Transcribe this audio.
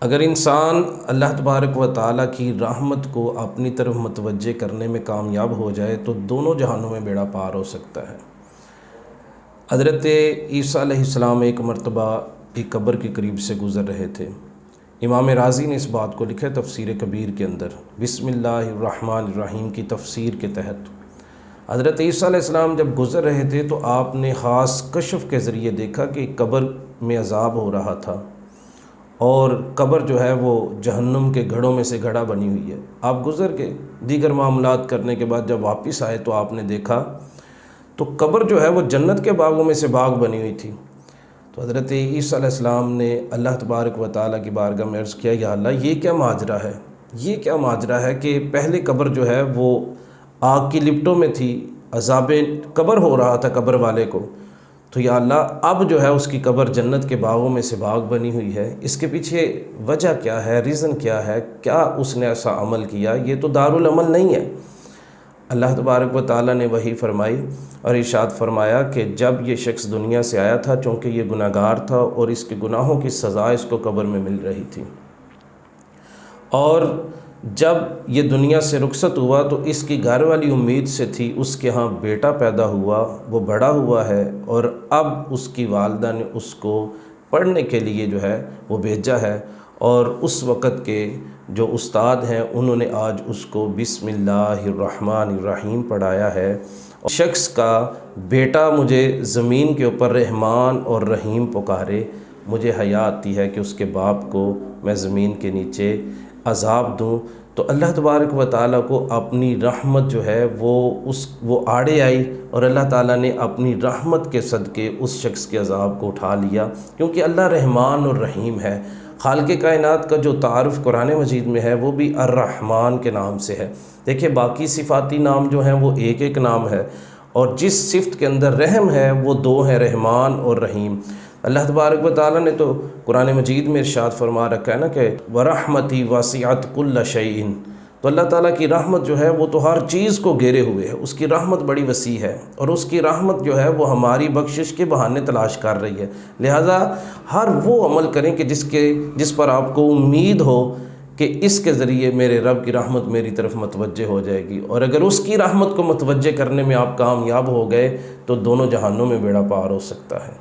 اگر انسان اللہ تبارک و تعالیٰ کی رحمت کو اپنی طرف متوجہ کرنے میں کامیاب ہو جائے تو دونوں جہانوں میں بیڑا پار ہو سکتا ہے۔ حضرت عیسیٰ علیہ السلام ایک مرتبہ ایک قبر کے قریب سے گزر رہے تھے۔ امام رازی نے اس بات کو لکھا ہے تفسیر کبیر کے اندر، بسم اللہ الرحمن الرحیم کی تفسیر کے تحت۔ حضرت عیسیٰ علیہ السلام جب گزر رہے تھے تو آپ نے خاص کشف کے ذریعے دیکھا کہ قبر میں عذاب ہو رہا تھا، اور قبر جو ہے وہ جہنم کے گھڑوں میں سے گھڑا بنی ہوئی ہے۔ آپ گزر کے دیگر معاملات کرنے کے بعد جب واپس آئے تو آپ نے دیکھا تو قبر جو ہے وہ جنت کے باغوں میں سے باغ بنی ہوئی تھی۔ تو حضرت عیسیٰ علیہ السلام نے اللہ تبارک و تعالیٰ کی بارگاہ میں عرض کیا، یا اللہ یہ کیا ماجرا ہے، یہ کیا ماجرا ہے کہ پہلے قبر جو ہے وہ آگ کی لپٹوں میں تھی، عذاب قبر ہو رہا تھا قبر والے کو، تو یا اللہ اب جو ہے اس کی قبر جنت کے باغوں میں سے باغ بنی ہوئی ہے، اس کے پیچھے وجہ کیا ہے، ریزن کیا ہے، کیا اس نے ایسا عمل کیا، یہ تو دارالعمل نہیں ہے۔ اللہ تبارک و تعالیٰ نے وحی فرمائی اور ارشاد فرمایا کہ جب یہ شخص دنیا سے آیا تھا چونکہ یہ گناہ گار تھا اور اس کے گناہوں کی سزا اس کو قبر میں مل رہی تھی، اور جب یہ دنیا سے رخصت ہوا تو اس کی گھر والی امید سے تھی اس کے ہاں بیٹا پیدا ہوا، وہ بڑا ہوا ہے، اور اب اس کی والدہ نے اس کو پڑھنے کے لیے جو ہے وہ بھیجا ہے، اور اس وقت کے جو استاد ہیں انہوں نے آج اس کو بسم اللہ الرحمن الرحیم پڑھایا ہے۔ اور شخص کا بیٹا مجھے زمین کے اوپر رحمان اور رحیم پکارے، مجھے حیا آتی ہے کہ اس کے باپ کو میں زمین کے نیچے عذاب دوں، تو اللہ تبارک و تعالیٰ کو اپنی رحمت جو ہے وہ آڑے آئی، اور اللہ تعالیٰ نے اپنی رحمت کے صدقے اس شخص کے عذاب کو اٹھا لیا، کیونکہ اللہ رحمان اور رحیم ہے۔ خالق کائنات کا جو تعارف قرآن مجید میں ہے وہ بھی الرحمن کے نام سے ہے۔ دیکھیں باقی صفاتی نام جو ہیں وہ ایک ایک نام ہے، اور جس صفت کے اندر رحم ہے وہ دو ہیں، رحمان اور رحیم۔ اللہ تبارک و تعالیٰ نے تو قرآن مجید میں ارشاد فرما رکھا ہے نا کہ وَرَحْمَتِي وَسِعَتْ كُلَّ شَيْءٍ، تو اللہ تعالیٰ کی رحمت جو ہے وہ تو ہر چیز کو گھیرے ہوئے ہے، اس کی رحمت بڑی وسیع ہے، اور اس کی رحمت جو ہے وہ ہماری بخشش کے بہانے تلاش کر رہی ہے۔ لہٰذا ہر وہ عمل کریں کہ جس پر آپ کو امید ہو کہ اس کے ذریعے میرے رب کی رحمت میری طرف متوجہ ہو جائے گی، اور اگر اس کی رحمت کو متوجہ کرنے میں آپ کامیاب ہو گئے تو دونوں جہانوں میں بیڑا پار ہو سکتا ہے۔